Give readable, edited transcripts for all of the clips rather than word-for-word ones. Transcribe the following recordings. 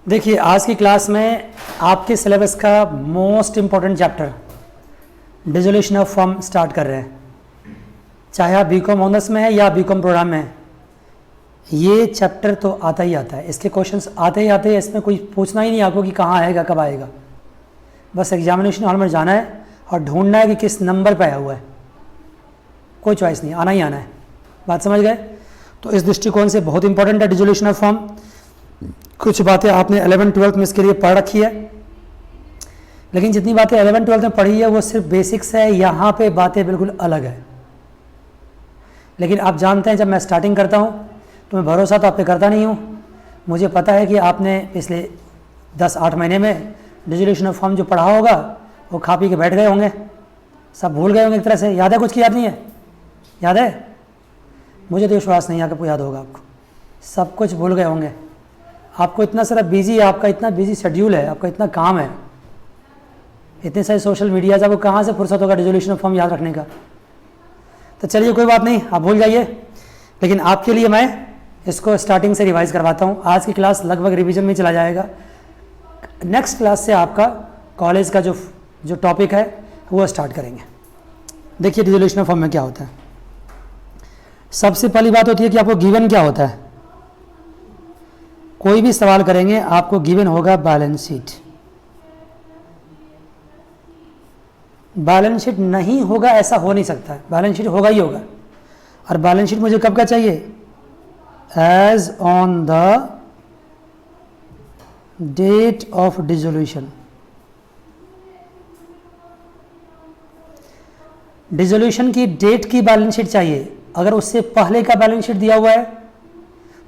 देखिए आज की क्लास में आपके सिलेबस का most important chapter dissolution of form start कर रहे हैं। चाहे आप बीकॉम ऑनर्स में है या बीकॉम प्रोग्राम में है, ये चैप्टर तो आता ही आता है। इसके क्वेश्चंस आते ही आते हैं, इसमें कोई पूछना ही नहीं आपको कि कहाँ आएगा कब आएगा। बस एग्जामिनेशन हॉल में जाना है और ढूंढना है कि किस नंबर पे आया हुआ है। कोई चॉइस नहीं, आना ही आना है। बात समझ गए? तो इस दृष्टिकोण से बहुत इंपॉर्टेंट है डिसोल्यूशन ऑफ फॉर्म। कुछ बातें आपने 11th-12th में इसके लिए पढ़ रखी है, लेकिन जितनी बातें 11th-12th में पढ़ी है वो सिर्फ बेसिक्स है। यहाँ पे बातें बिल्कुल अलग है। लेकिन आप जानते हैं जब मैं स्टार्टिंग करता हूँ तो मैं भरोसा तो आप पे करता नहीं हूँ। मुझे पता है कि आपने पिछले 10-8 महीने में डिसोल्यूशन ऑफ फॉर्म जो पढ़ा होगा वो खा पी के बैठ गए होंगे, सब भूल गए होंगे एक तरह से। याद है? कुछ की याद नहीं है? याद है? मुझे तो विश्वास नहीं है कि आपको याद होगा। आपको सब कुछ भूल गए होंगे। आपको इतना सारा बिजी है, आपका इतना बिजी शेड्यूल है, आपका इतना काम है, इतने सारे सोशल मीडिया से, आपको कहाँ से फुर्सत होगा डिसोल्यूशन ऑफ फॉर्म याद रखने का। तो चलिए कोई बात नहीं, आप भूल जाइए, लेकिन आपके लिए मैं इसको स्टार्टिंग से रिवाइज करवाता हूँ। आज की क्लास लगभग रिवीजन में चला जाएगा। नेक्स्ट क्लास से आपका कॉलेज का जो टॉपिक है वो स्टार्ट करेंगे। देखिए डिसोल्यूशन ऑफ फॉर्म में क्या होता है। सबसे पहली बात होती है कि आपको गिवन क्या होता है। कोई भी सवाल करेंगे आपको गिवन होगा बैलेंस शीट। बैलेंस शीट नहीं होगा ऐसा हो नहीं सकता है, बैलेंस शीट होगा ही होगा। और बैलेंस शीट मुझे कब का चाहिए? As on the date of dissolution. Dissolution की डेट की बैलेंस शीट चाहिए। अगर उससे पहले का बैलेंस शीट दिया हुआ है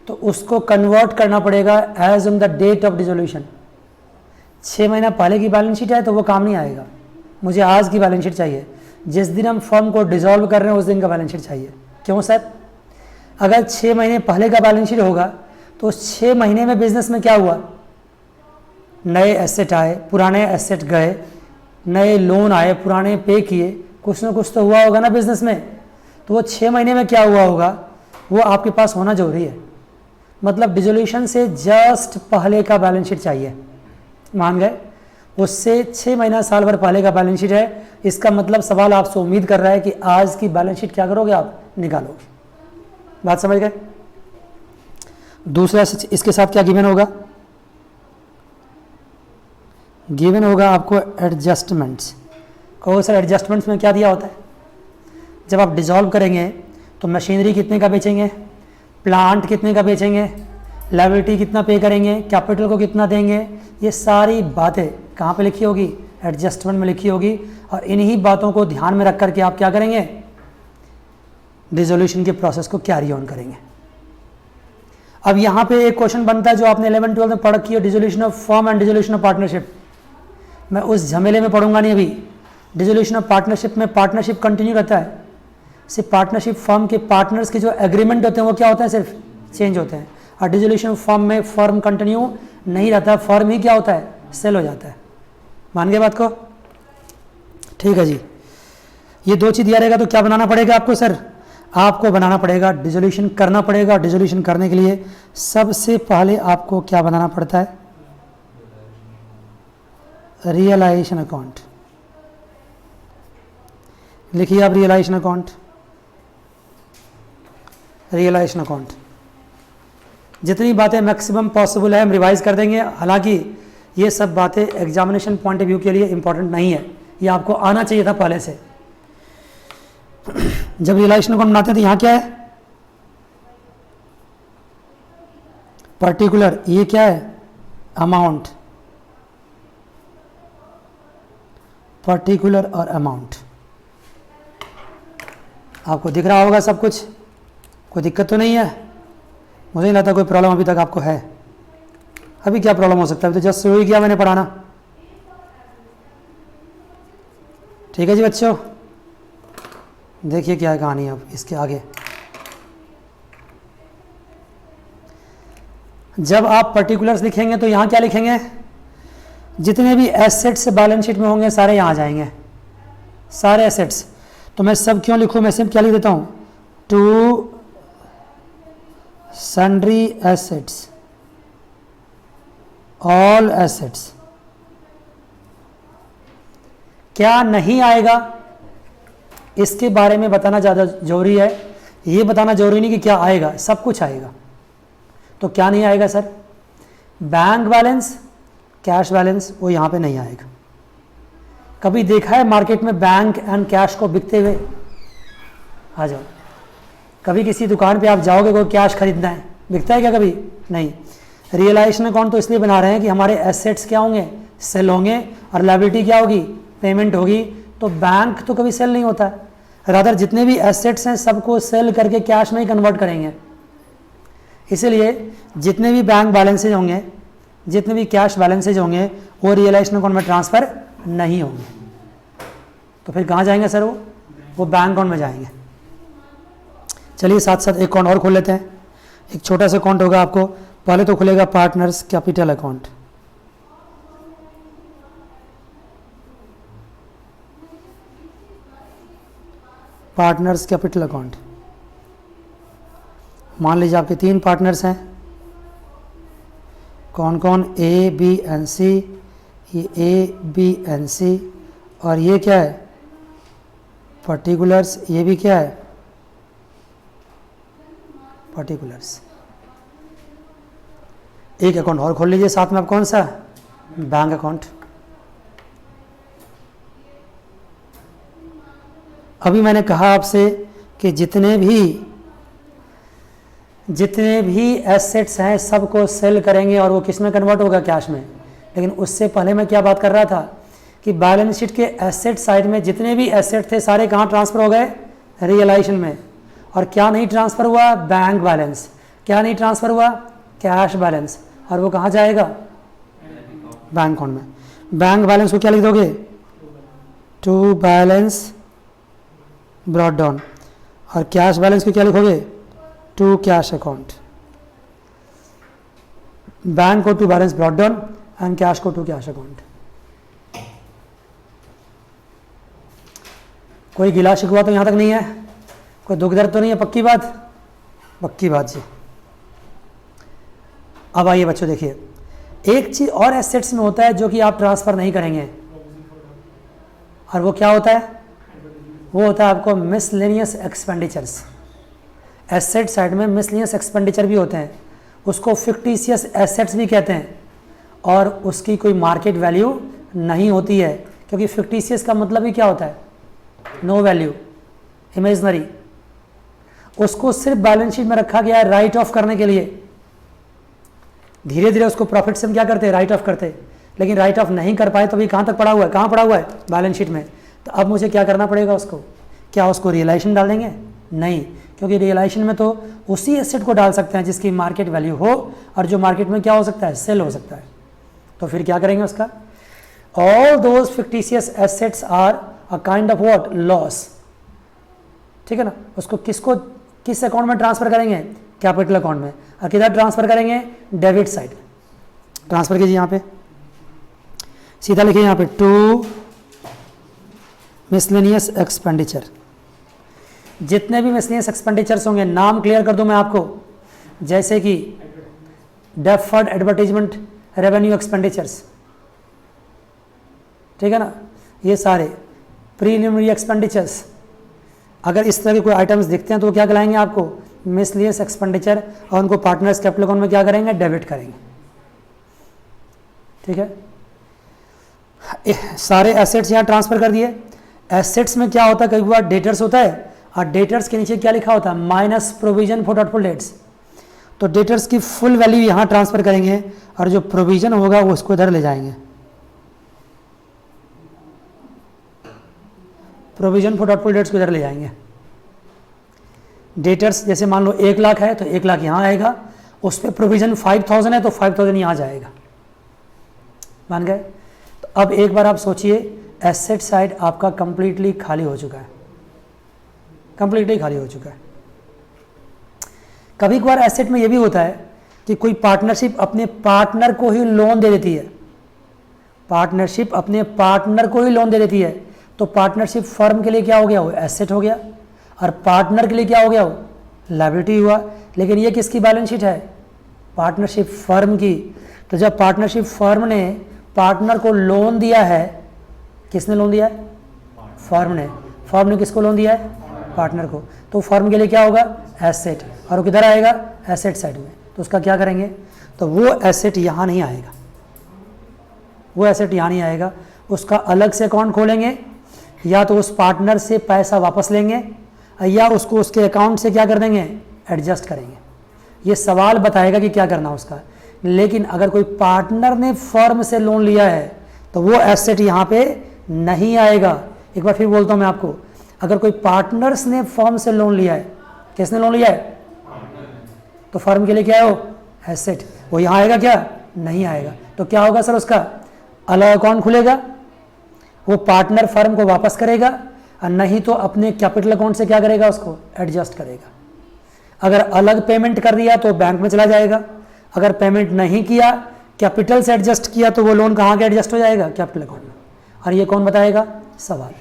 तो उसको कन्वर्ट करना पड़ेगा as on the date of dissolution. 6 महीना पहले की बैलेंस शीट है तो वो काम नहीं आएगा। मुझे आज की बैलेंस शीट चाहिए। जिस दिन हम फर्म को डिसॉल्व कर रहे हैं उस दिन का बैलेंस शीट चाहिए। क्यों सर? अगर 6 महीने पहले का बैलेंस शीट होगा तो उस 6 महीने में बिजनेस में क्या हुआ? नए एसेट आए, पुराने एसेट गए, नए लोन आए, पुराने पे किए, कुछ ना कुछ तो हुआ होगा ना बिजनेस में। तो वो 6 महीने में क्या हुआ होगा वो आपके पास होना जरूरी है। मतलब डिसोल्यूशन से जस्ट पहले का बैलेंस शीट चाहिए। मान गए? उससे 6 महीना साल भर पहले का बैलेंस शीट है। इसका मतलब सवाल आपसे उम्मीद कर रहा है कि आज की बैलेंस शीट क्या करोगे? आप निकालोगे। बात समझ गए? दूसरा इसके साथ क्या गिवन होगा? गिवन होगा आपको एडजस्टमेंट्स। कहो सर एडजस्टमेंट्स में क्या दिया होता है? जब आप डिसॉल्व करेंगे तो मशीनरी कितने का बेचेंगे, प्लांट कितने का बेचेंगे, लायबिलिटी कितना पे करेंगे, कैपिटल को कितना देंगे, ये सारी बातें कहाँ पे लिखी होगी? एडजस्टमेंट में लिखी होगी। और इन्हीं बातों को ध्यान में रख करके आप क्या करेंगे? डिसोल्यूशन के प्रोसेस को कैरी ऑन करेंगे। अब यहाँ पे एक क्वेश्चन बनता है जो आपने 11th-12th में पढ़ रखी है, dissolution of firm and dissolution of partnership. मैं उस झमेले में पढ़ूंगा नहीं अभी। डिसोल्यूशन ऑफ पार्टनरशिप में पार्टनरशिप कंटिन्यू रहता है। सिर्फ पार्टनरशिप फर्म के पार्टनर्स के जो एग्रीमेंट होते हैं वो क्या होते हैं? सिर्फ चेंज होते हैं। और डिसोल्यूशन फर्म में फर्म कंटिन्यू नहीं रहता, फर्म ही क्या होता है? सेल हो जाता है। मान गए बात को? ठीक है जी। ये 2 चीज़ दिया रहेगा तो क्या बनाना पड़ेगा आपको? सर आपको बनाना पड़ेगा, डिसोल्यूशन करना पड़ेगा। डिसोल्यूशन करने के लिए सबसे पहले आपको क्या बनाना पड़ता है? Realisation account. लिखिए आप रियलाइजेशन अकाउंट। रियलाइजेशन अकाउंट जितनी बातें मैक्सिमम पॉसिबल है हम रिवाइज कर देंगे। हालांकि ये सब बातें एग्जामिनेशन पॉइंट ऑफ व्यू के लिए इंपॉर्टेंट नहीं है, ये आपको आना चाहिए था पहले से। जब रियलाइजेशन अकाउंट बनाते हैं तो यहाँ क्या है? पर्टिकुलर। ये क्या है? अमाउंट। पर्टिकुलर और अमाउंट। आपको दिख रहा होगा सब कुछ? कोई दिक्कत तो नहीं है? मुझे नहीं लगता कोई प्रॉब्लम अभी तक आपको है। अभी क्या प्रॉब्लम हो सकता है? अभी तो जस्ट शुरू ही किया मैंने पढ़ाना। ठीक है जी बच्चों, देखिए क्या कहानी है अब इसके आगे। जब आप पर्टिकुलर्स लिखेंगे तो यहाँ क्या लिखेंगे? जितने भी एसेट्स बैलेंस शीट में होंगे सारे यहाँ जाएंगे, सारे एसेट्स। तो मैं सब क्यों लिखूँ? मैं सिर्फ क्या लिख देता हूँ? To sundry assets all assets. क्या नहीं आएगा इसके बारे में बताना ज़्यादा जरूरी है, ये बताना जरूरी नहीं कि क्या आएगा, सब कुछ आएगा। तो क्या नहीं आएगा sir? Bank balance, cash balance, वो यहाँ पे नहीं आएगा। कभी देखा है मार्केट में बैंक एंड कैश को बिकते हुए? आ जाओ, कभी किसी दुकान पे आप जाओगे, कोई कैश खरीदना है, बिकता है क्या कभी? नहीं। रियलाइजेशन अकाउंट तो इसलिए बना रहे हैं कि हमारे एसेट्स क्या होंगे? सेल होंगे, और लायबिलिटी क्या होगी? पेमेंट होगी। तो बैंक तो कभी सेल नहीं होता है, रादर जितने भी एसेट्स हैं सबको सेल करके कैश में ही कन्वर्ट करेंगे। इसीलिए जितने भी बैंक बैलेंसेज होंगे, जितने भी कैश बैलेंसेज होंगे, वो रियलाइजेशन अकाउंट में ट्रांसफ़र नहीं होंगे। तो फिर कहाँ जाएंगे सर? वो बैंक अकाउंट में जाएंगे। चलिए साथ साथ एक अकाउंट और खोल लेते हैं। एक छोटा सा अकाउंट होगा आपको, पहले तो खुलेगा partners capital account. Partners capital account, मान लीजिए आपके 3 पार्टनर्स हैं। कौन कौन? ए, बी एंड सी। ये ए, बी एंड सी, और ये क्या है? पर्टिकुलर्स। ये भी क्या है? पर्टिकुलर्स। एक अकाउंट और खोल लीजिए साथ में। आप कौन सा? Bank account. अभी मैंने कहा आपसे कि जितने भी एसेट्स हैं सबको सेल करेंगे और वो किस में कन्वर्ट होगा? कैश में। लेकिन उससे पहले मैं क्या बात कर रहा था कि बैलेंस शीट के एसेट साइड में जितने भी एसेट थे सारे कहाँ ट्रांसफ़र हो गए? रियलाइजेशन में। और क्या नहीं ट्रांसफ़र हुआ? Bank balance. क्या नहीं ट्रांसफ़र हुआ? Cash balance. और वो कहाँ जाएगा? बैंक अकाउंट में। बैंक बैलेंस को क्या लिख दोगे? To balance brought down. और कैश बैलेंस को क्या लिखोगे? To cash account. बैंक को to balance brought down and cash को टू कैश अकाउंट। कोई गिला शिकवा तो यहाँ तक नहीं है? कोई दुख दर्द तो नहीं है? पक्की बात? पक्की बात जी। अब आइए बच्चों, देखिए एक चीज़ और एसेट्स में होता है जो कि आप ट्रांसफ़र नहीं करेंगे, और वो क्या होता है? वो होता है आपको मिसलेनियस एक्सपेंडिचर्स। एसेट साइड में मिसलेनियस एक्सपेंडिचर भी होते हैं, उसको फिक्टिशियस एसेट्स भी कहते हैं, और उसकी कोई मार्केट वैल्यू नहीं होती है, क्योंकि फिक्टिशियस का मतलब ही क्या होता है? No value, imaginary. उसको सिर्फ बैलेंस शीट में रखा गया है राइट ऑफ करने के लिए। धीरे धीरे उसको प्रॉफिट से हम क्या करते हैं? राइट ऑफ करते हैं। लेकिन राइट ऑफ नहीं कर पाए तो अभी कहाँ तक पड़ा हुआ है? कहाँ पड़ा हुआ है? बैलेंस शीट में। तो अब मुझे क्या करना पड़ेगा उसको? क्या उसको रियलाइजेशन डाल देंगे? नहीं, क्योंकि रियलाइजेशन में तो उसी एसेट को डाल सकते हैं जिसकी मार्केट वैल्यू हो, और जो मार्केट में क्या हो सकता है? सेल हो सकता है। तो फिर क्या करेंगे उसका? All those fictitious assets are a kind of what? Loss. ठीक है ना? उसको किस अकाउंट में ट्रांसफर करेंगे? कैपिटल अकाउंट में। और किधर ट्रांसफर करेंगे? डेबिट साइड ट्रांसफर कीजिए। यहाँ पे सीधा लिखिए, यहाँ पे टू मिसलेनियस एक्सपेंडिचर। जितने भी मिसलेनियस एक्सपेंडिचर्स होंगे, नाम क्लियर कर दूं मैं आपको, जैसे कि डेफर्ड एडवर्टाइजमेंट रेवेन्यू एक्सपेंडिचर्स, ठीक है ना, ये सारे प्रीलिमिनरी एक्सपेंडिचर्स। अगर इस तरह के कोई आइटम्स दिखते हैं तो वो क्या कहलाएंगे आपको? मिसलेनियस एक्सपेंडिचर, और उनको पार्टनर्स कैपिटल अकाउंट में क्या करेंगे? डेबिट करेंगे। ठीक है, सारे एसेट्स यहाँ ट्रांसफर कर दिए। एसेट्स में क्या होता है? कई बार डेटर्स होता है, और डेटर्स के नीचे क्या लिखा होता है? Minus provision for doubtful debts. तो डेटर्स की फुल वैल्यू यहाँ ट्रांसफर करेंगे, और जो प्रोविजन होगा वो उसको इधर ले जाएंगे। प्रोविजन फॉर डाउटफुल डेट्स को इधर ले जाएंगे। डेटर्स जैसे मान लो 1 लाख है तो 1 लाख यहाँ आएगा, उस पर प्रोविजन 5000 है तो 5000 यहाँ जाएगा। मान गए? तो अब एक बार आप सोचिए, एसेट साइड आपका कंप्लीटली खाली हो चुका है, कंप्लीटली खाली हो चुका है। कभी कभार एसेट में ये भी होता है कि कोई पार्टनरशिप अपने पार्टनर को ही लोन दे देती है। पार्टनरशिप अपने पार्टनर को ही लोन दे देती है, तो पार्टनरशिप फर्म के लिए क्या हो गया? वो एसेट हो गया, और पार्टनर के लिए क्या हो गया? वो लायबिलिटी हुआ। लेकिन ये किसकी बैलेंस शीट है? पार्टनरशिप फर्म की। तो जब पार्टनरशिप फर्म ने पार्टनर को लोन दिया है, किसने लोन दिया है? फर्म ने। फर्म ने किसको लोन दिया है? पार्टनर को। तो फर्म के लिए क्या होगा? एसेट। और वो किधर आएगा? एसेट साइड में। तो उसका क्या करेंगे? तो वो एसेट यहाँ नहीं आएगा, वो एसेट यहाँ नहीं आएगा, उसका अलग से अकाउंट खोलेंगे, या तो उस पार्टनर से पैसा वापस लेंगे या उसको उसके अकाउंट से क्या कर देंगे? एडजस्ट करेंगे। ये सवाल बताएगा कि क्या करना उसका। लेकिन अगर कोई पार्टनर ने फर्म से लोन लिया है तो वो एसेट यहाँ पे नहीं आएगा। एक बार फिर बोलता हूँ मैं आपको, अगर कोई पार्टनर्स ने फर्म से लोन लिया है, किसने लोन लिया है? तो फर्म के लिए क्या है? वो एसेट। वो यहाँ आएगा क्या? नहीं आएगा। तो क्या होगा सर? उसका अलग अकाउंट खुलेगा, वो पार्टनर फर्म को वापस करेगा, और नहीं तो अपने कैपिटल अकाउंट से क्या करेगा? उसको एडजस्ट करेगा। अगर अलग पेमेंट कर दिया तो बैंक में चला जाएगा, अगर पेमेंट नहीं किया, कैपिटल से एडजस्ट किया, तो वो लोन कहाँ के एडजस्ट हो जाएगा? कैपिटल अकाउंट में। और ये कौन बताएगा? सवाल।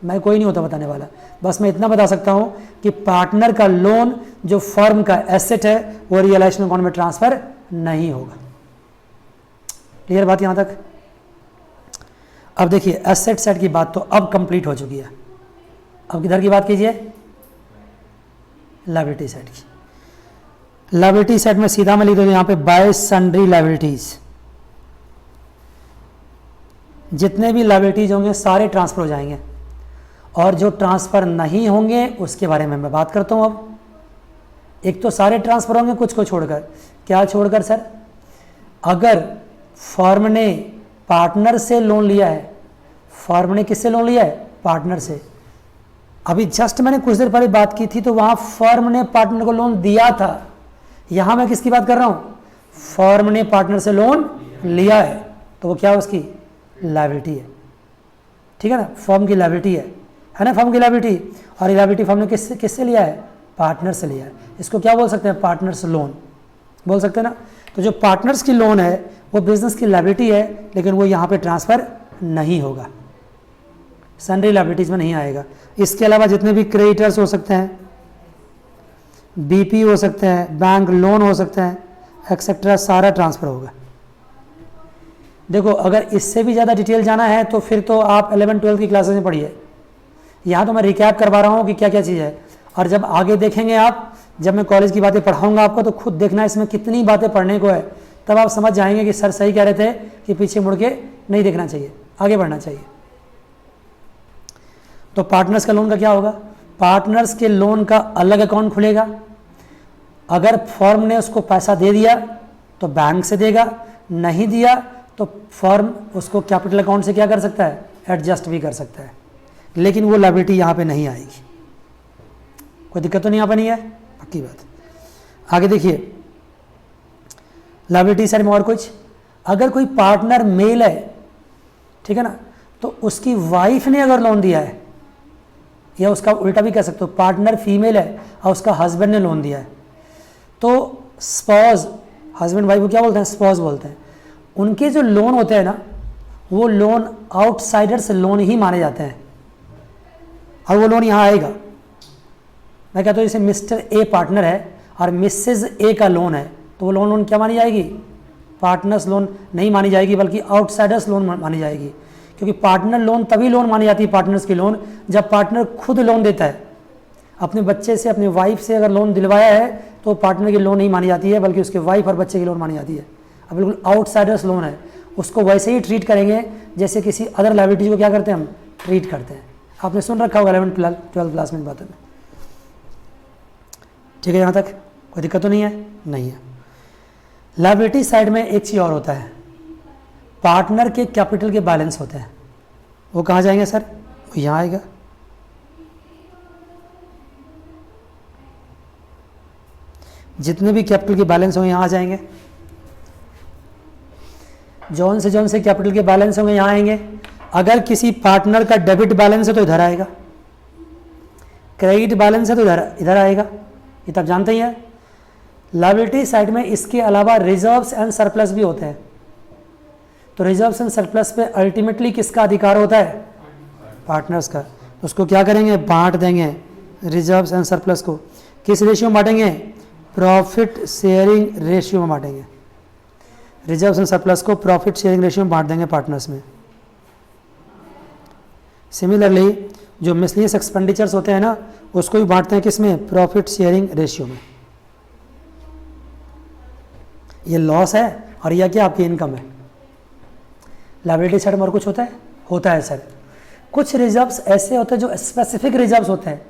मैं कोई नहीं होता बताने वाला, बस मैं इतना बता सकता हूँ कि पार्टनर का लोन जो फर्म का एसेट है वो रियलाइजेशन अकाउंट में ट्रांसफर नहीं होगा। क्लियर बात यहाँ तक? अब देखिए एसेट साइड की बात तो अब कंप्लीट हो चुकी है। अब किधर की बात कीजिए? लायबिलिटी साइड की। लायबिलिटी साइड में सीधा मैं लिख दूँ यहाँ पे बाय सन्ड्री लायबिलिटीज। जितने भी लायबिलिटीज होंगे सारे ट्रांसफर हो जाएंगे, और जो ट्रांसफर नहीं होंगे उसके बारे में मैं बात करता हूँ। अब एक तो सारे ट्रांसफर होंगे, कुछ को छोड़कर। क्या छोड़कर सर? अगर फर्म ने पार्टनर से लोन लिया है, फर्म ने किससे लोन लिया है? पार्टनर से। अभी जस्ट मैंने कुछ देर पहले बात की थी, तो वहां फर्म ने पार्टनर को लोन दिया था। यहां मैं किसकी बात कर रहा हूं? फर्म ने पार्टनर से लोन लिया है, तो वो क्या है? उसकी लायबिलिटी है। ठीक है ना? फर्म की लायबिलिटी है ना? फर्म की लायबिलिटी। और ये लायबिलिटी फर्म ने किससे लिया है? पार्टनर से लिया है। इसको क्या बोल सकते हैं? पार्टनर्स लोन बोल सकते हैं ना? तो जो पार्टनर्स की लोन है वो बिजनेस की लायबिलिटी है, लेकिन वो यहाँ पे ट्रांसफर नहीं होगा, सन्ड्री लायबिलिटीज में नहीं आएगा। इसके अलावा जितने भी क्रेडिटर्स हो सकते हैं, बीपी हो सकते हैं, बैंक लोन हो सकते हैं, एक्सेट्रा, सारा ट्रांसफर होगा। देखो अगर इससे भी ज़्यादा डिटेल जाना है तो फिर तो आप 11-12 की क्लासेस में पढ़िए। यहाँ तो मैं रिकैप करवा रहा हूँ कि क्या क्या चीज़ है, और जब आगे देखेंगे आप, जब मैं कॉलेज की बातें पढ़ाऊँगा आपको, तो खुद देखना इसमें कितनी बातें पढ़ने को है। तब आप समझ जाएंगे कि सर सही कह रहे थे कि पीछे मुड़ के नहीं देखना चाहिए, आगे बढ़ना चाहिए। तो पार्टनर्स का लोन का क्या होगा? पार्टनर्स के लोन का अलग अकाउंट खुलेगा। अगर फर्म ने उसको पैसा दे दिया तो बैंक से देगा, नहीं दिया तो फर्म उसको कैपिटल अकाउंट से क्या कर सकता है? एडजस्ट भी कर सकता है, लेकिन वो लायबिलिटी यहाँ पे नहीं आएगी। कोई दिक्कत तो नहीं यहाँ पर नहीं है? पक्की बात। आगे देखिए लायबिलिटी साइड में और कुछ, अगर कोई पार्टनर मेल है, ठीक है ना, तो उसकी वाइफ ने अगर लोन दिया है, या उसका उल्टा भी कह सकते हो, पार्टनर फीमेल है और उसका हस्बैंड ने लोन दिया है, तो स्पॉज, हस्बैंड वाइफ को क्या बोलते हैं? स्पॉज बोलते हैं। उनके जो लोन होते हैं ना, वो लोन आउटसाइडर से लोन ही माने जाते हैं, और वो लोन यहाँ आएगा। मैं कहता हूँ जैसे मिस्टर ए पार्टनर है और मिसेज ए का लोन है, तो वो लोन क्या मानी जाएगी? पार्टनर्स लोन नहीं मानी जाएगी, बल्कि आउटसाइडर्स लोन मानी जाएगी। क्योंकि पार्टनर लोन तभी लोन मानी जाती है, पार्टनर्स की लोन, जब पार्टनर खुद लोन देता है। अपने बच्चे से, अपनी वाइफ से अगर लोन दिलवाया है तो पार्टनर की लोन नहीं मानी जाती है, बल्कि उसके वाइफ और बच्चे की लोन मानी जाती है। अब बिल्कुल आउटसाइडर्स लोन है, उसको वैसे ही ट्रीट करेंगे जैसे किसी अदर लायबिलिटी को क्या करते हैं? हम ट्रीट करते हैं। आपने सुन रखा होगा 11-12 क्लास में बातों में। ठीक है? यहाँ तक कोई दिक्कत तो नहीं है? नहीं है। लायबिलिटी साइड में एक चीज़ और होता है, पार्टनर के कैपिटल के बैलेंस होते हैं। वो कहाँ जाएंगे सर? वो यहाँ आएगा। जितने भी कैपिटल के बैलेंस होंगे यहाँ आ जाएंगे। जौन से कैपिटल के बैलेंस होंगे यहाँ आएंगे। अगर किसी पार्टनर का डेबिट बैलेंस है तो इधर आएगा, क्रेडिट बैलेंस है तो इधर आएगा। ये तब जानते ही हैं। लायबिलिटी साइड में इसके अलावा रिजर्व्स एंड सरप्लस भी होते हैं। तो रिजर्व्स एंड सरप्लस पे अल्टीमेटली किसका अधिकार होता है? पार्टनर्स का। उसको क्या करेंगे? बांट देंगे रिजर्व्स एंड सरप्लस को। किस रेशियो में बांटेंगे? प्रॉफिट शेयरिंग रेशियो में बांटेंगे। रिजर्व्स एंड सरप्लस को प्रॉफिट शेयरिंग रेशियो में बांट देंगे पार्टनर्स में। सिमिलरली जो मिसलिनियस एक्सपेंडिचर्स होते हैं ना, उसको भी बांटते हैं किस में? प्रॉफिट शेयरिंग रेशियो में। ये लॉस है और यह क्या? आपकी इनकम है। लायबिलिटी साइड में और कुछ होता है? होता है सर। कुछ रिजर्व्स ऐसे होते हैं जो स्पेसिफिक रिजर्व्स होते हैं।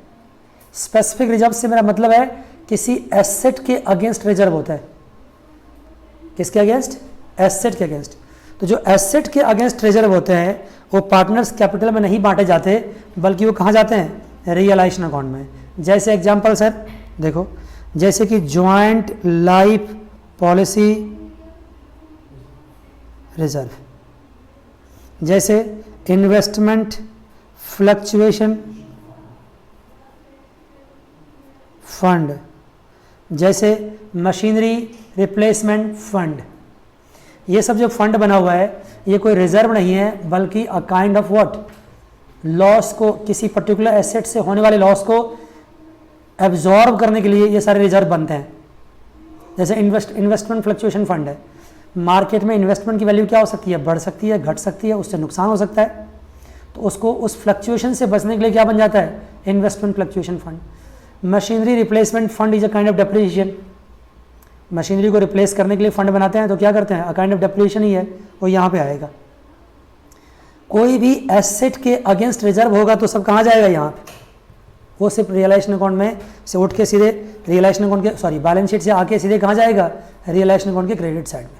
स्पेसिफिक रिजर्व से मेरा मतलब है किसी एसेट के अगेंस्ट रिजर्व होता है। किसके अगेंस्ट? एसेट के अगेंस्ट। तो जो एसेट के अगेंस्ट रिजर्व होते हैं वो पार्टनर्स कैपिटल में नहीं बांटे जाते, बल्कि वो कहाँ जाते हैं? रियलाइजेशन अकाउंट में। जैसे एग्जांपल सर देखो, जैसे कि ज्वाइंट लाइफ पॉलिसी रिजर्व, जैसे इन्वेस्टमेंट फ्लक्चुएशन फंड, जैसे मशीनरी रिप्लेसमेंट फंड। ये सब जो फंड बना हुआ है ये कोई रिजर्व नहीं है, बल्कि अ काइंड ऑफ व्हाट? लॉस को, किसी पर्टिकुलर एसेट से होने वाले लॉस को एब्जॉर्ब करने के लिए ये सारे रिजर्व बनते हैं। जैसे इन्वेस्टमेंट फ्लक्चुएशन फंड है। मार्केट में इन्वेस्टमेंट की वैल्यू क्या हो सकती है? बढ़ सकती है, घट सकती है, उससे नुकसान हो सकता है। तो उसको उस फ्लक्चुएशन से बचने के लिए क्या बन जाता है? Investment fluctuation fund. Machinery replacement fund is a kind of depreciation. Machinery को रिप्लेस करने के लिए फंड बनाते हैं तो क्या करते हैं? अ काइंड ऑफ डेप्रिसिएशन ही है, वो यहाँ पे आएगा। कोई भी एसेट के अगेंस्ट रिजर्व होगा तो सब कहाँ जाएगा? यहाँ पे। वो सिर्फ रियलाइजेशन अकाउंट में से उठ के सीधे रियलाइजेशन अकाउंट के, सॉरी, बैलेंस शीट से आके सीधे कहाँ जाएगा? रियलाइजेशन अकाउंट के क्रेडिट साइड में।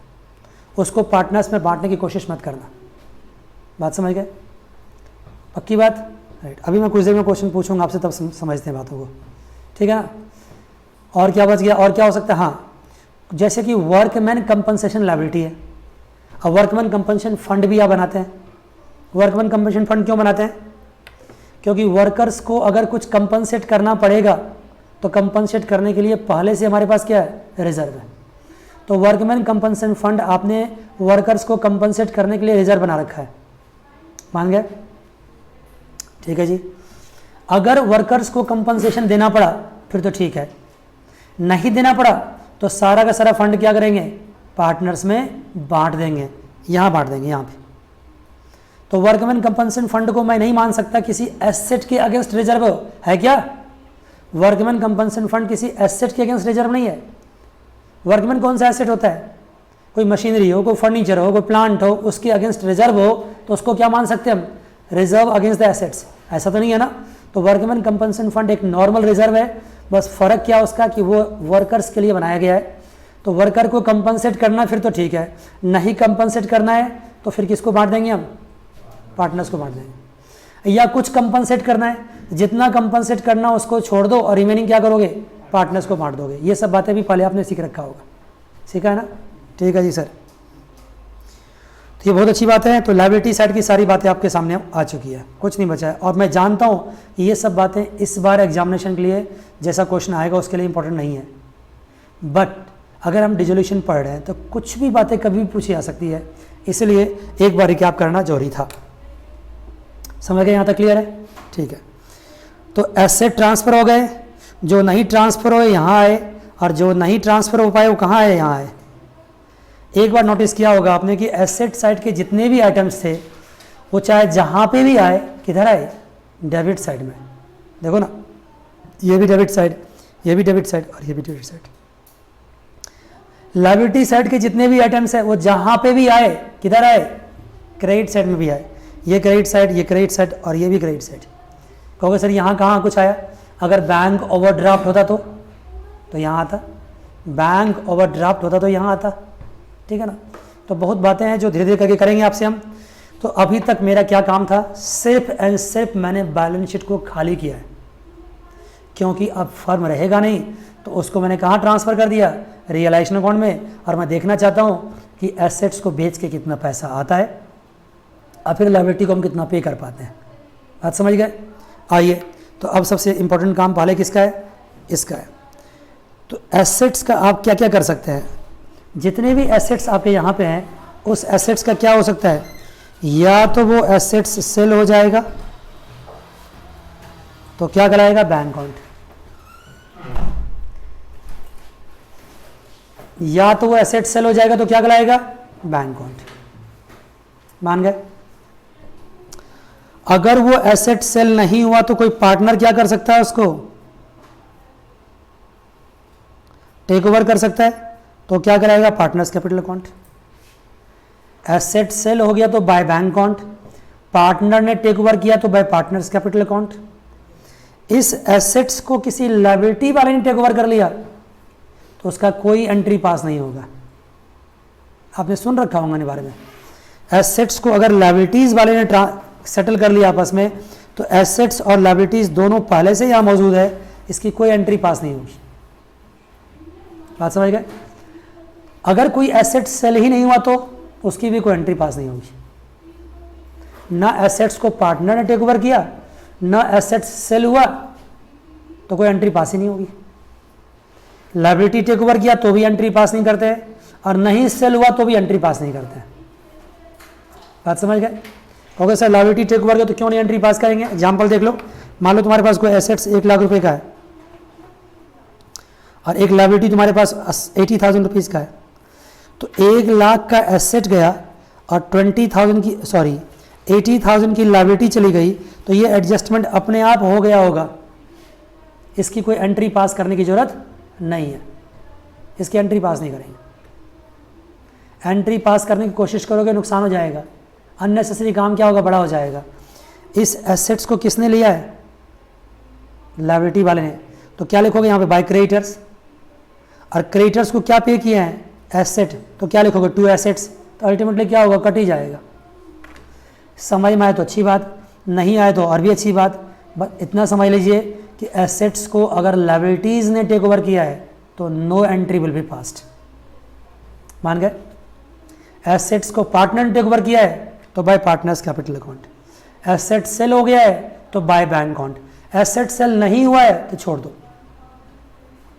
उसको पार्टनर्स में बांटने की कोशिश मत करना। बात समझ गए? पक्की बात? राइट। अभी मैं कुछ देर में क्वेश्चन पूछूंगा आपसे, तब समझते हैं बातों को, ठीक है ना? और क्या बच गया? और क्या हो सकता है? हाँ, जैसे कि वर्कमैन कंपनसेशन लायबिलिटी है। अब वर्कमैन कंपनसेशन फंड भी आप बनाते हैं। वर्कमैन कंपनसेशन फंड क्यों बनाते हैं? क्योंकि वर्कर्स को अगर कुछ कंपनसेट करना पड़ेगा तो कंपनसेट करने के लिए पहले से हमारे पास क्या है? रिजर्व है। तो वर्कमैन कंपनसेशन फंड आपने वर्कर्स को कंपनसेट करने के लिए रिजर्व बना रखा है। मान गए? ठीक है जी। अगर वर्कर्स को कंपनसेशन देना पड़ा फिर तो ठीक है, नहीं देना पड़ा तो सारा का सारा फंड क्या करेंगे? पार्टनर्स में बांट देंगे। यहाँ बांट देंगे, यहाँ पे। तो वर्कमैन कंपनसेशन फंड को मैं नहीं मान सकता किसी एसेट के अगेंस्ट रिजर्व है। क्या वर्कमैन कंपनसेशन फंड किसी एसेट के अगेंस्ट रिजर्व नहीं है? वर्कमैन कौन सा एसेट होता है? कोई मशीनरी हो, कोई फर्नीचर हो, कोई प्लांट हो, उसके अगेंस्ट रिजर्व हो तो उसको क्या मान सकते हैं हम? Reserve against the assets. ऐसा तो नहीं है ना? तो वर्कमैन कंपनसेशन फंड एक नॉर्मल रिजर्व है, बस फर्क क्या उसका कि वो वर्कर्स के लिए बनाया गया है। तो वर्कर को कंपनसेट करना फिर तो ठीक है, नहीं कंपनसेट करना है तो फिर किसको बांट देंगे हम? पार्टनर्स को बांट देंगे। या कुछ कंपनसेट करना है, जितना कंपनसेट करना उसको छोड़ दो और रिमेनिंग क्या करोगे? पार्टनर्स को बांट दोगे। ये सब बातें भी पहले आपने सीख रखा होगा। सीखा है ना? ठीक है जी सर। तो ये बहुत अच्छी बात है। तो लायबिलिटी साइड की सारी बातें आपके सामने आ चुकी है, कुछ नहीं बचा है। और मैं जानता हूँ कि ये सब बातें इस बार एग्जामिनेशन के लिए जैसा क्वेश्चन आएगा उसके लिए इंपॉर्टेंट नहीं है, बट अगर हम डिसोल्यूशन पढ़ रहे हैं तो कुछ भी बातें कभी भी पूछी जा सकती है, इसलिए एक बार रिकैप करना जरूरी था। समझ गए? यहाँ तक क्लियर है? ठीक है। तो एसेट ट्रांसफ़र हो गए, जो नहीं ट्रांसफ़र हुए यहाँ आए, और जो नहीं ट्रांसफ़र हो पाए वो कहाँ आए? यहाँ आए। एक बार नोटिस किया होगा आपने कि एसेट साइड के जितने भी आइटम्स थे वो चाहे जहाँ पे भी आए, किधर आए? डेबिट साइड में। देखो ना, ये भी डेबिट साइड, ये भी डेबिट साइड और ये भी डेबिट साइड। लायबिलिटी साइड के जितने भी आइटम्स है वो जहाँ पे भी आए, किधर आए? क्रेडिट साइड में भी आए। ये क्रेडिट साइड, ये क्रेडिट साइड और ये भी क्रेडिट साइड। कहोगे सर यहाँ कहाँ कुछ आया? अगर बैंक ओवरड्राफ्ट होता तो यहाँ आता, बैंक ओवरड्राफ्ट होता तो यहाँ आता, ठीक है ना? तो बहुत बातें हैं जो धीरे धीरे करके करेंगे आपसे हम। तो अभी तक मेरा क्या काम था? सिर्फ एंड सिर्फ मैंने बैलेंस शीट को खाली किया है, क्योंकि अब फर्म रहेगा नहीं तो उसको मैंने कहाँ ट्रांसफ़र कर दिया? रियलाइजेशन अकाउंट में। और मैं देखना चाहता हूँ कि एसेट्स को बेच के कितना पैसा आता है और फिर लायबिलिटी को हम कितना पे कर पाते हैं। बात समझ गए? आइए, तो अब सबसे इम्पोर्टेंट काम पहले किसका है? इसका है। तो एसेट्स का आप क्या क्या कर सकते हैं? जितने भी एसेट्स आपके यहाँ पे हैं उस एसेट्स का क्या हो सकता है? या तो वो एसेट्स सेल हो जाएगा तो क्या कराएगा? Bank account. या तो वो एसेट सेल हो जाएगा तो क्या कराएगा? Bank account. मान गए? अगर वो एसेट सेल नहीं हुआ तो कोई पार्टनर क्या कर सकता है, उसको टेक ओवर कर सकता है। तो क्या कराएगा? Partners capital account. Asset sale हो गया तो बाय बैंक अकाउंट, पार्टनर ने टेक ओवर किया तो बाय पार्टनर्स कैपिटल अकाउंट। इस एसेट्स को किसी लायबिलिटी वाले ने टेक ओवर कर लिया तो उसका कोई एंट्री पास नहीं होगा। आपने सुन रखा होगा इस बारे में। एसेट्स को अगर लायबिलिटीज वाले ने सेटल कर लिया आपस में तो एसेट्स और लायबिलिटीज दोनों पहले से यहां मौजूद है, इसकी कोई एंट्री पास नहीं होगी। बात समझ गए? अगर कोई एसेट सेल ही नहीं हुआ तो उसकी भी कोई एंट्री पास नहीं होगी। ना एसेट्स को पार्टनर ने टेक ओवर किया, ना एसेट्स सेल हुआ तो कोई एंट्री पास ही नहीं होगी। लायबिलिटी टेक ओवर किया तो भी एंट्री पास नहीं करते, और नहीं सेल हुआ तो भी एंट्री पास नहीं करते। बात समझ गए? Okay sir, liability take over किया तो क्यों नहीं एंट्री पास करेंगे? एग्जाम्पल देख लो। मान लो तुम्हारे पास कोई एसेट्स 1 लाख रुपए का है और एक लायबिलिटी तुम्हारे पास 80,000 रुपीज़ का है, तो 1 लाख का एसेट गया और 80,000 की लायबिलिटी चली गई, तो ये एडजस्टमेंट अपने आप हो गया होगा। इसकी कोई एंट्री पास करने की जरूरत नहीं है, इसकी एंट्री पास नहीं करेंगे। एंट्री पास करने की कोशिश करोगे नुकसान हो जाएगा, अननेसेसरी काम क्या होगा, बड़ा हो जाएगा। इस एसेट्स को किसने लिया है? लायबिलिटी वाले ने। तो क्या लिखोगे यहाँ पे? By creditors. और क्रेडिटर्स को क्या पे किया है? एसेट। तो क्या लिखोगे? 2 एसेट्स। तो अल्टीमेटली क्या होगा? कट ही जाएगा। समझ में आए तो अच्छी बात, नहीं आए तो और भी अच्छी बात। बस इतना समझ लीजिए कि एसेट्स को अगर लायबिलिटीज ने टेक ओवर किया है तो no entry will be passed. मान गए? एसेट्स को पार्टनर ने टेक ओवर किया है तो by partners capital account. Asset sale हो गया है तो by bank account. Asset sale नहीं हुआ है तो छोड़ दो।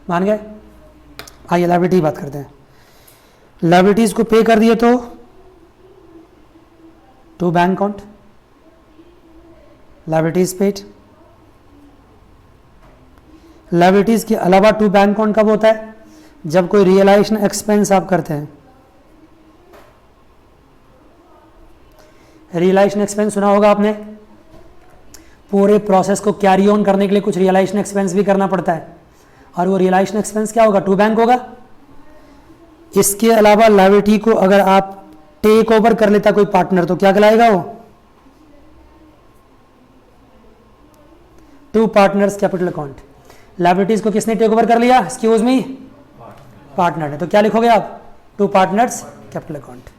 मान गए? आइए लायबिलिटी की बात करते हैं। लायबिलिटीज को पे कर दिए तो to bank account, liabilities paid. Liabilities के अलावा टू बैंक अकाउंट कब होता है? जब कोई रियलाइजेशन एक्सपेंस आप करते हैं। रियलाइजेशन एक्सपेंस सुना होगा आपने। पूरे प्रोसेस को कैरी ऑन करने के लिए कुछ रियलाइजेशन एक्सपेंस भी करना पड़ता है, और वो रियलाइजेशन एक्सपेंस क्या होगा? टू बैंक होगा। इसके अलावा लायबिलिटी को अगर आप टेक ओवर कर लेता कोई पार्टनर तो क्या कहलाएगा वो? To partners capital account. Liabilities को किसने टेक ओवर कर लिया? एक्सक्यूज मी, पार्टनर ने। तो क्या लिखोगे आप? To partners capital account.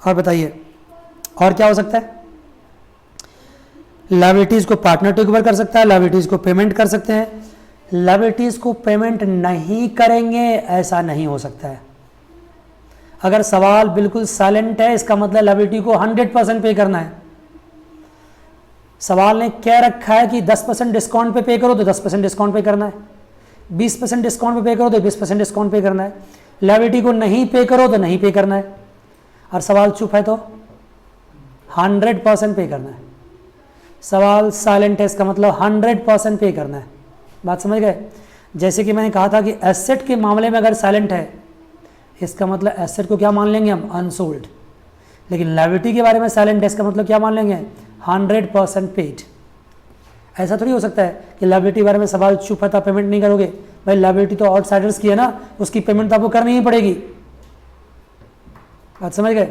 और बताइए और क्या हो सकता है? लायबिलिटीज को पार्टनर टेक ओवर कर सकता है, लायबिलिटीज को पेमेंट कर सकते हैं। लायबिलिटीज को पेमेंट नहीं करेंगे ऐसा नहीं हो सकता है। अगर सवाल बिल्कुल साइलेंट है इसका मतलब लायबिलिटी को 100% पे करना है। सवाल ने कह रखा है कि 10% डिस्काउंट पे पे करो तो 10% डिस्काउंट पे करना है, 20% डिस्काउंट पे पे करो तो 20% डिस्काउंट पे करना है। लायबिलिटी को नहीं पे करो तो नहीं पे करना है, और सवाल चुप है तो 100% पे करना है। सवाल साइलेंट है इसका मतलब 100% पे करना है। बात समझ गए? जैसे कि मैंने कहा था कि एसेट के मामले में अगर साइलेंट है इसका मतलब एसेट को क्या मान लेंगे हम? अनसोल्ड। लेकिन लायबिलिटी के बारे में साइलेंट है इसका मतलब क्या मान लेंगे? 100% पेड। ऐसा थोड़ी हो सकता है कि लायबिलिटी के बारे में सवाल चुप है तो पेमेंट नहीं करोगे। भाई लायबिलिटी तो आउटसाइडर्स की है ना, उसकी पेमेंट तो आपको करनी ही पड़ेगी। बात समझ गए?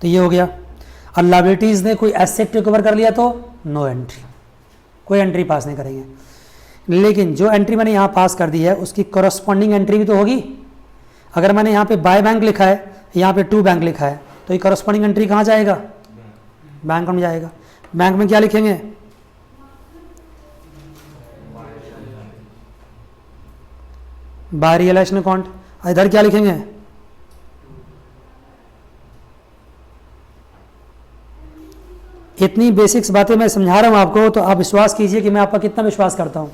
तो ये हो गया। और लायबिलिटीज ने कोई एसेट रिकवर कर लिया तो नो एंट्री, कोई एंट्री पास नहीं करेंगे। लेकिन जो एंट्री मैंने यहाँ पास कर दी है उसकी करस्पॉन्डिंग एंट्री भी तो होगी। अगर मैंने यहाँ पे बाय बैंक लिखा है, यहाँ पे टू बैंक लिखा है, तो ये करस्पॉन्डिंग एंट्री कहाँ जाएगा? बैंक में जाएगा। बैंक में क्या लिखेंगे? By realisation account. इधर क्या लिखेंगे? इतनी बेसिक्स बातें मैं समझा रहा हूं आपको, तो आप विश्वास कीजिए कि मैं आपका कितना विश्वास करता हूं।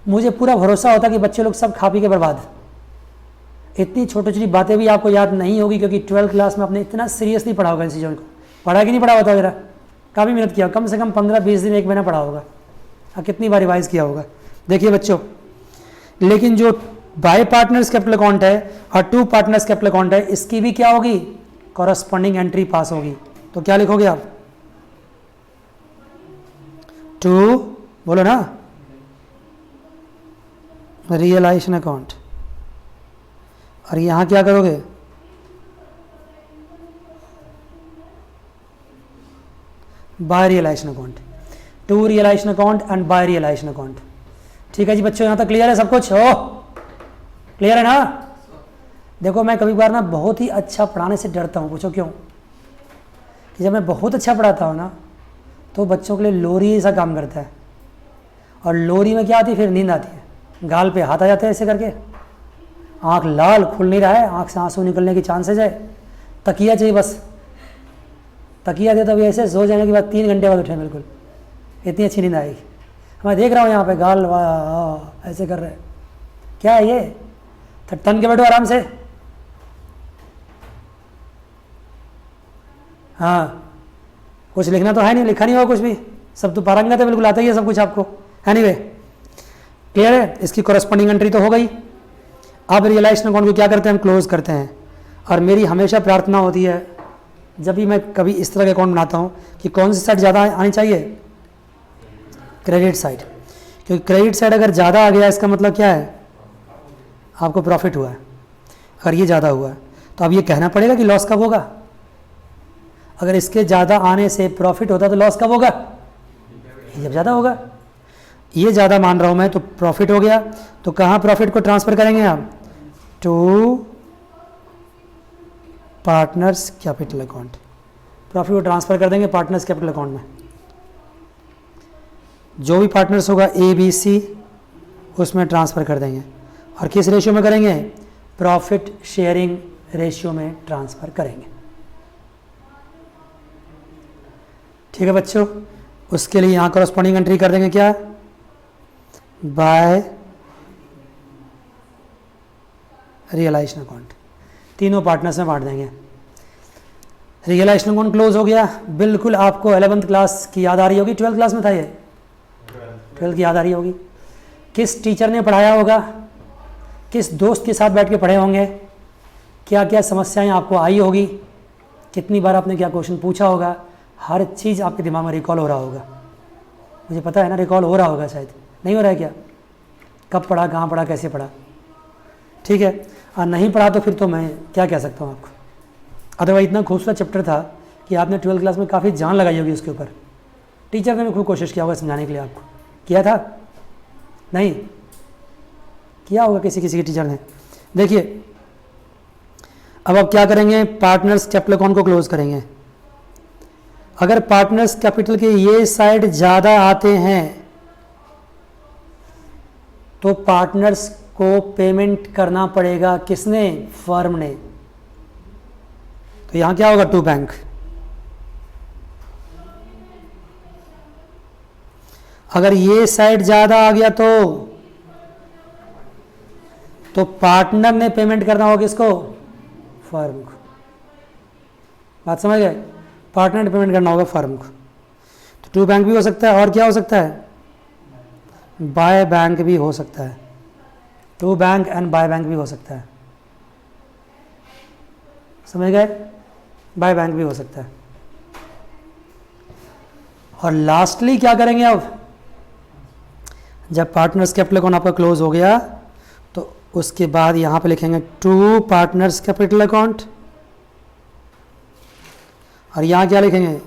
मुझे पूरा भरोसा होता कि बच्चे लोग सब खा पी के बर्बाद। इतनी छोटी छोटी बातें भी आपको याद नहीं होगी क्योंकि 12th क्लास में आपने इतना सीरियसली पढ़ा होगा इन चीज़ों को। पढ़ा कि नहीं पढ़ा होता जरा? काफ़ी मेहनत किया, कम से कम 15-20 दिन 1 महीना पढ़ा होगा और कितनी बार रिवाइज किया होगा। देखिए बच्चों, लेकिन जो बाय पार्टनर्स कैपिटल अकाउंट है और टू पार्टनर्स कैपिटल अकाउंट है, इसकी भी क्या होगी, कॉरस्पॉन्डिंग एंट्री पास होगी। तो क्या लिखोगे आप, टू, बोलो ना, रियलाइजेशन अकाउंट। और यहां क्या करोगे, by realisation account, to realisation account and by realisation account. ठीक है जी बच्चों, यहां तक क्लियर है सब कुछ, हो क्लियर है ना। देखो मैं कभी बार ना बहुत ही अच्छा पढ़ाने से डरता हूँ, पूछो क्यों, कि जब मैं बहुत अच्छा पढ़ाता हूँ ना तो बच्चों के लिए लोरी ऐसा काम करता है, और लोरी में क्या आती है, फिर नींद आती है, गाल पे हाथ आ जाते हैं ऐसे करके, आँख लाल खुल नहीं रहा है, आँख से आंसू निकलने की चांसेज है, तकिया चाहिए बस, तकिया दे तो अभी ऐसे सो जाने के बाद 3 घंटे बाद उठे, बिल्कुल इतनी अच्छी नींद आएगी। मैं देख रहा हूँ यहाँ पे गाल ऐसे कर रहे हैं, क्या है ये, तन के बैठो आराम से। हाँ कुछ लिखना तो है नहीं, लिखा नहीं होगा कुछ भी, सब तो पारंगत है, बिल्कुल आता ही है सब कुछ आपको। एनीवे क्लियर है, इसकी कॉरस्पॉन्डिंग एंट्री तो हो गई। अब रियलाइजेशन अकाउंट को क्या करते हैं, हम क्लोज करते हैं। और मेरी हमेशा प्रार्थना होती है जब भी मैं कभी इस तरह का अकाउंट बनाता हूँ कि कौन सी साइड ज़्यादा आनी चाहिए, क्रेडिट साइड, क्योंकि क्रेडिट साइड अगर ज़्यादा आ गया इसका मतलब क्या है, आपको प्रॉफिट हुआ है। अगर ये ज़्यादा हुआ है तो अब ये कहना पड़ेगा कि लॉस कब होगा, अगर इसके ज़्यादा आने से प्रॉफिट होता तो लॉस कब होगा, जब ज़्यादा होगा। ये ज़्यादा मान रहा हूँ मैं तो प्रॉफिट हो गया, तो कहाँ प्रॉफिट को ट्रांसफ़र करेंगे आप, to partners capital account, profit को ट्रांसफ़र कर देंगे पार्टनर्स कैपिटल अकाउंट में। जो भी पार्टनर्स होगा ए बी सी उसमें ट्रांसफ़र कर देंगे, और किस रेशियो में करेंगे, प्रॉफिट शेयरिंग रेशियो में ट्रांसफ़र करेंगे। ठीक है बच्चों, उसके लिए यहाँ कॉरस्पॉन्डिंग एंट्री कर देंगे क्या, बाय रियलाइजेशन अकाउंट, तीनों पार्टनर्स में बांट देंगे। रियलाइजेशन अकाउंट क्लोज हो गया। बिल्कुल आपको 11th क्लास की याद आ रही होगी, 12th क्लास में था ये, 12th की याद आ रही होगी। किस टीचर ने पढ़ाया होगा, किस दोस्त के साथ बैठ के पढ़े होंगे, क्या क्या समस्याएं आपको आई होगी, कितनी बार आपने क्या क्वेश्चन पूछा होगा, हर चीज़ आपके दिमाग में रिकॉल हो रहा होगा। मुझे पता है ना, रिकॉल हो रहा होगा, शायद नहीं हो रहा है क्या, कब पढ़ा, कहाँ पढ़ा, कैसे पढ़ा। ठीक है, और नहीं पढ़ा तो फिर तो मैं क्या कह सकता हूँ आपको। अदरवाइज इतना खूबसूरत चैप्टर था कि आपने 12th क्लास में काफ़ी जान लगाई होगी उसके ऊपर, टीचर ने भी खूब कोशिश किया होगा समझाने के लिए आपको, किया था नहीं, किया होगा किसी किसी के टीचर ने। देखिए अब आप क्या करेंगे, पार्टनर्स कैपिटल अकाउंट को क्लोज करेंगे। अगर पार्टनर्स कैपिटल के ये साइड ज़्यादा आते हैं तो पार्टनर्स को पेमेंट करना पड़ेगा, किसने, फर्म ने। तो यहां क्या होगा, टू बैंक। अगर ये साइड ज़्यादा आ गया तो पार्टनर ने पेमेंट करना होगा किसको, फर्म को। बात समझ गए, पार्टनर ने पेमेंट करना होगा फर्म को। तो टू बैंक भी हो सकता है, और क्या हो सकता है, बाय बैंक भी हो सकता है, to bank and by bank भी हो सकता है, समझ गए, बाय बैंक भी हो सकता है। और लास्टली क्या करेंगे, अब जब पार्टनर्स कैपिटल अकाउंट आपका क्लोज हो गया तो उसके बाद यहां पे लिखेंगे टू पार्टनर्स कैपिटल अकाउंट, और यहां क्या लिखेंगे,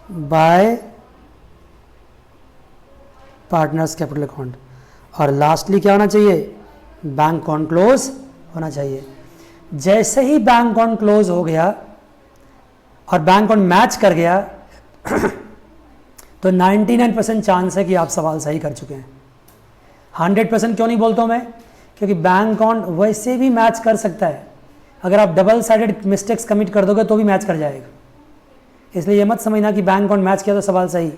बाय पार्टनर्स कैपिटल अकाउंट। और लास्टली क्या होना चाहिए, बैंक अकाउंट क्लोज होना चाहिए। जैसे ही बैंक अकाउंट क्लोज हो गया और बैंक अकाउंट मैच कर गया तो 99% चांस है कि आप सवाल सही कर चुके हैं। 100% क्यों नहीं बोलता हूं मैं, क्योंकि बैंक अकाउंट वैसे भी मैच कर सकता है, अगर आप डबल साइडेड मिस्टेक्स कमिट कर दोगे तो भी मैच कर जाएगा। इसलिए ये मत समझना कि बैंक अकाउंट मैच किया तो सवाल सही।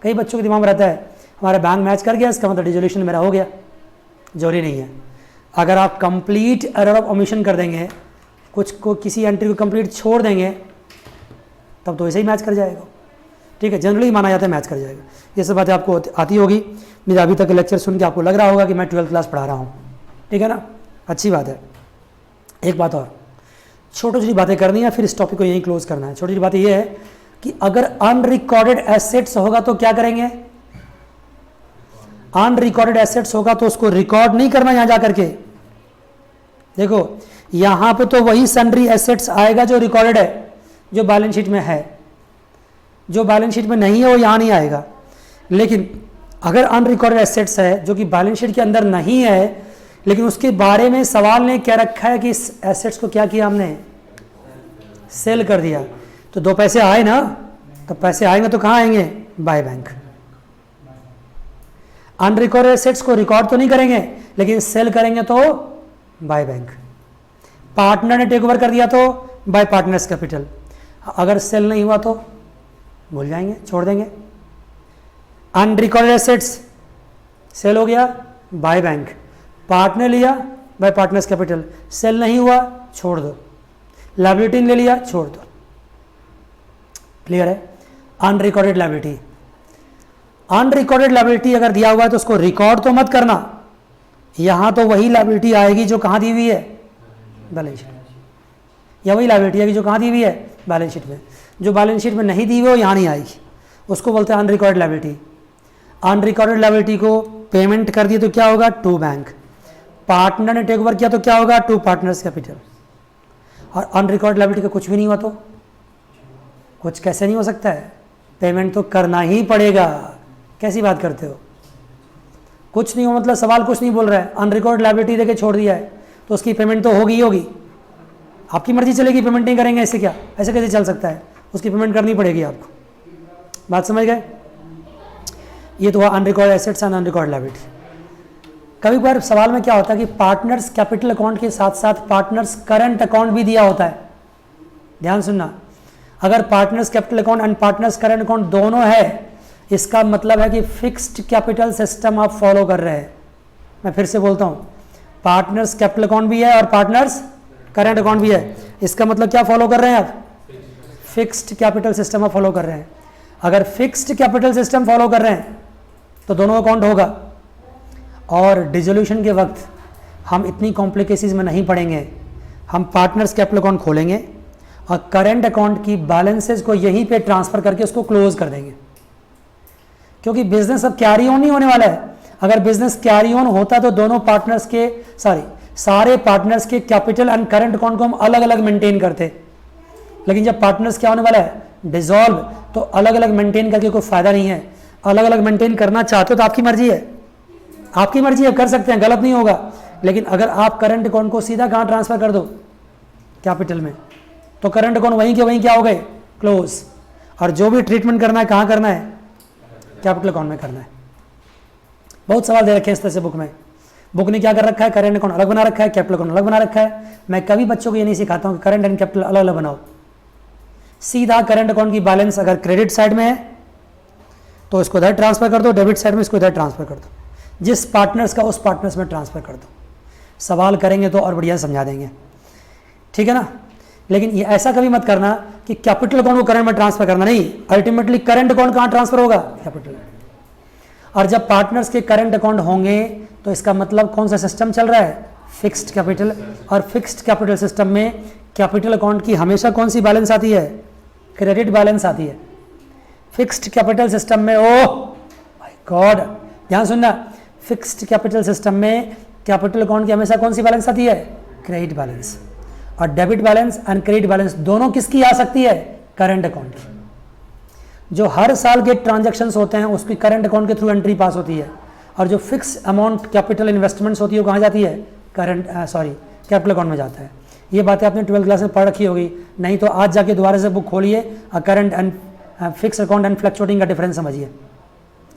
कई बच्चों के दिमाग में रहता है हमारा बैंक मैच कर गया, इसका मतलब रिजोल्यूशन मेरा हो गया, जरूरी नहीं है। अगर आप कंप्लीट एरर ऑफ ओमिशन कर देंगे, कुछ को किसी एंट्री को कंप्लीट छोड़ देंगे, तब तो ऐसे ही मैच कर जाएगा। ठीक है, जनरली माना जाता है मैच कर जाएगा। ये सब बातें आपको आती होगी, नहीं अभी तक लेक्चर सुन के आपको लग रहा होगा कि मैं 12th क्लास पढ़ा रहा हूँ। ठीक है ना, अच्छी बात है। एक बात और, छोटी छोटी बातें करनी है, फिर इस टॉपिक को यहीं क्लोज करना है। छोटी छोटी बात ये है कि अगर अनरिकॉर्डेड एसेट्स होगा तो क्या करेंगे, अनरिकॉर्डेड एसेट्स होगा तो उसको रिकॉर्ड नहीं करना यहां जाकर के। देखो यहां पे तो वही सन्ड्री एसेट्स आएगा जो रिकॉर्डेड है, जो बैलेंस शीट में है। जो बैलेंस शीट में नहीं है वो यहां नहीं आएगा। लेकिन अगर अनरिकॉर्डेड एसेट्स है जो कि बैलेंस शीट के अंदर नहीं है, लेकिन उसके बारे में सवाल ने क्या रखा है कि इस एसेट्स को क्या किया हमने, सेल कर दिया, तो दो पैसे आए ना, तो पैसे आएंगे तो कहां आएंगे, बाय बैंक। अनरिकॉर्डेड एसेट्स को रिकॉर्ड तो नहीं करेंगे, लेकिन सेल करेंगे तो बाय बैंक। पार्टनर ने टेक ओवर कर दिया तो बाय पार्टनर्स कैपिटल। अगर सेल नहीं हुआ तो भूल जाएंगे, छोड़ देंगे। अनरिकॉर्डेड एसेट्स सेल हो गया, बाय बैंक। पार्टनर लिया, बाय पार्टनर्स कैपिटल। सेल नहीं हुआ, छोड़ दो। लायबिलिटी ले लिया, छोड़ दो। क्लियर है। अनरिकॉर्डेड लायबिलिटी, अनरिकॉर्डेड लायबिलिटी अगर दिया हुआ है तो उसको रिकॉर्ड तो मत करना। यहां तो वही लायबिलिटी आएगी जो कहां दी हुई है, बैलेंस शीट में। या वही लायबिलिटी आएगी जो कहां दी हुई है, बैलेंस शीट में। जो बैलेंस शीट में नहीं दी हुई वो यहां नहीं आएगी, उसको बोलते हैं अनरिकॉर्डेड लायबिलिटी। अनरिकॉर्डेड लायबिलिटी को पेमेंट कर दिए तो क्या होगा, टू बैंक। पार्टनर ने टेक ओवर किया तो क्या होगा, टू पार्टनर्स कैपिटल। और अनरिकॉर्डेड लायबिलिटी का कुछ भी नहीं हुआ तो कुछ कैसे नहीं हो सकता है, पेमेंट तो करना ही पड़ेगा। कैसी बात करते हो, कुछ नहीं हो मतलब सवाल कुछ नहीं बोल रहा है। अनरिकॉर्डेड लायबिलिटी देके छोड़ दिया है तो उसकी पेमेंट तो होगी ही होगी। आपकी मर्जी चलेगी, पेमेंट नहीं करेंगे ऐसे क्या, ऐसे कैसे चल सकता है, उसकी पेमेंट करनी पड़ेगी आपको। बात समझ गए। ये तो हुआ unrecorded assets and unrecorded liability. कभी बार सवाल में क्या होता है कि पार्टनर्स कैपिटल अकाउंट के साथ साथ पार्टनर्स करंट अकाउंट भी दिया होता है। ध्यान सुनना, अगर partners capital account and partners current account दोनों है, इसका मतलब है कि फिक्स्ड कैपिटल सिस्टम आप फॉलो कर रहे हैं। मैं फिर से बोलता हूं, पार्टनर्स कैपिटल अकाउंट भी है और पार्टनर्स करंट अकाउंट भी है। इसका मतलब क्या फॉलो कर रहे हैं आप, फिक्स्ड कैपिटल सिस्टम आप फॉलो कर रहे हैं। अगर फिक्स्ड कैपिटल सिस्टम फॉलो कर रहे हैं तो दोनों अकाउंट होगा। और डिसोल्यूशन के वक्त हम इतनी कॉम्प्लिकेसीज में नहीं पड़ेंगे। हम पार्टनर्स कैपिटल अकाउंट खोलेंगे और करंट अकाउंट की बैलेंसेस को यहीं पे ट्रांसफर करके उसको क्लोज कर देंगे, क्योंकि बिजनेस अब कैरी ऑन नहीं होने वाला है। अगर बिजनेस कैरी ऑन होता तो दोनों पार्टनर्स के सारे पार्टनर्स के कैपिटल एंड करंट अकाउंट को हम अलग अलग मेंटेन करते। लेकिन जब पार्टनर्स क्या होने वाला है, डिसॉल्व, तो अलग अलग मेंटेन करके कोई फायदा नहीं है। अलग अलग मेंटेन करना चाहते हो तो आपकी मर्जी है, आपकी मर्जी है, कर सकते हैं, गलत नहीं होगा। लेकिन अगर आप करंट अकाउंट को सीधा कहां ट्रांसफर कर दो, कैपिटल में, तो करंट अकाउंट वहीं के वहीं क्या हो गए, क्लोज। और जो भी ट्रीटमेंट करना है कहां करना है, कैपिटल अकाउंट में करना है। बहुत सवाल दे रखे हैं इस तरह से बुक में। बुक ने क्या कर रखा है, करंट अकाउंट अलग बना रखा है, कैपिटल अकाउंट अलग बना रखा है। मैं कभी बच्चों को ये नहीं सिखाता हूं कि करंट एंड कैपिटल अलग अलग बनाओ। सीधा करंट अकाउंट की बैलेंस अगर क्रेडिट साइड में है तो इसको इधर ट्रांसफर कर दो, डेबिट साइड में इसको इधर ट्रांसफर कर दो, जिस पार्टनर्स का उस पार्टनर्स में ट्रांसफर कर दो। सवाल करेंगे तो और बढ़िया समझा देंगे, ठीक है ना। लेकिन ये ऐसा कभी मत करना कि कैपिटल अकाउंट को करंट में ट्रांसफर करना, नहीं, अल्टीमेटली करंट अकाउंट कहां ट्रांसफर होगा, कैपिटल। और जब पार्टनर्स के करंट अकाउंट होंगे तो इसका मतलब कौन सा सिस्टम चल रहा है, फिक्स्ड कैपिटल। और फिक्स्ड कैपिटल सिस्टम में कैपिटल अकाउंट की हमेशा कौन सी बैलेंस आती है, क्रेडिट बैलेंस आती है। फिक्स्ड कैपिटल सिस्टम में, ओह माय गॉड, ध्यान सुनना, फिक्स्ड कैपिटल सिस्टम में कैपिटल अकाउंट की हमेशा कौन सी बैलेंस आती है, क्रेडिट बैलेंस। और debit balance and credit balance दोनों किसकी आ सकती है, करंट अकाउंट की। जो हर साल के ट्रांजैक्शंस होते हैं उसकी करंट अकाउंट के थ्रू एंट्री पास होती है। और जो फिक्स अमाउंट कैपिटल इन्वेस्टमेंट्स होती है वो कहाँ जाती है, कैपिटल अकाउंट में जाता है। ये बातें आपने 12th क्लास में पढ़ रखी होगी, नहीं तो आज जाके दोबारा से बुक खोलिए, current and fix account and fluctuating का डिफरेंस समझिए।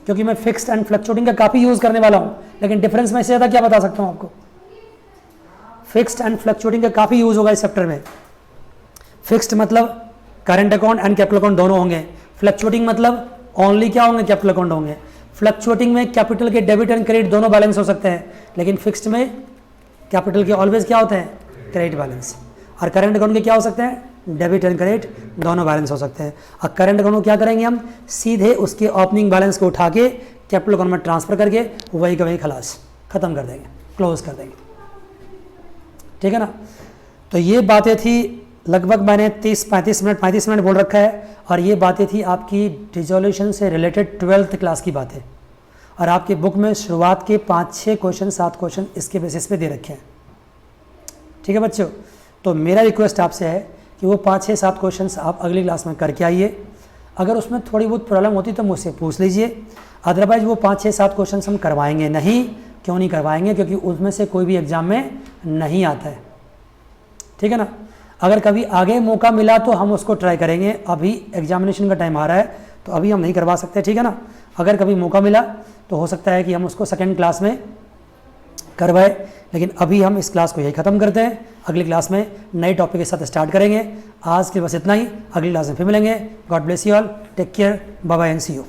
क्योंकि मैं फिक्स्ड एंड फ्लक्चुएटिंग का काफ़ी यूज़ करने वाला हूँ, लेकिन डिफरेंस में इससे ज़्यादा क्या बता सकता हूँ आपको। फिक्स्ड एंड फ्लक्चुएटिंग का काफ़ी यूज़ होगा इस चैप्टर में। फिक्स्ड मतलब current account and capital account दोनों होंगे। फ्लक्चुएटिंग मतलब ओनली क्या होंगे, कैपिटल अकाउंट होंगे। फ्लक्चुएटिंग में कैपिटल के डेबिट एंड क्रेडिट दोनों बैलेंस हो सकते हैं, लेकिन फिक्स्ड में कैपिटल के ऑलवेज क्या होते हैं, क्रेडिट बैलेंस। और करंट अकाउंट के क्या हो सकते हैं, डेबिट एंड क्रेडिट दोनों बैलेंस हो सकते हैं। और करंट अकाउंट को क्या करेंगे हम, सीधे उसके ओपनिंग बैलेंस को उठा के कैपिटल अकाउंट में ट्रांसफर करके वही का वही खलास खत्म कर देंगे, क्लोज कर देंगे। ठीक है ना। तो ये बातें थी, लगभग मैंने 35 मिनट बोल रखा है, और ये बातें थी आपकी डिसोल्यूशन से रिलेटेड 12th क्लास की बातें। और आपकी बुक में शुरुआत के 5-6 क्वेश्चन 7 क्वेश्चन इसके बेसिस पे दे रखे हैं। ठीक है बच्चों, तो मेरा रिक्वेस्ट आपसे है कि वो 5-6-7 क्वेश्चन आप अगली क्लास में करके आइए। अगर उसमें थोड़ी बहुत प्रॉब्लम होती तो मुझसे पूछ लीजिए, अदरवाइज वो 5-6-7 क्वेश्चन हम करवाएंगे नहीं। क्यों नहीं करवाएंगे? क्योंकि उसमें से कोई भी एग्ज़ाम में नहीं आता है। ठीक है ना। अगर कभी आगे मौका मिला तो हम उसको ट्राई करेंगे, अभी एग्जामिनेशन का टाइम आ रहा है तो अभी हम नहीं करवा सकते। ठीक है ना। अगर कभी मौका मिला तो हो सकता है कि हम उसको सेकेंड क्लास में करवाए, लेकिन अभी हम इस क्लास को यही ख़त्म करते हैं। अगली क्लास में नए टॉपिक के साथ स्टार्ट करेंगे। आज के बस इतना ही, अगली क्लास में फिर मिलेंगे। God bless you all, take care, bye bye and see you.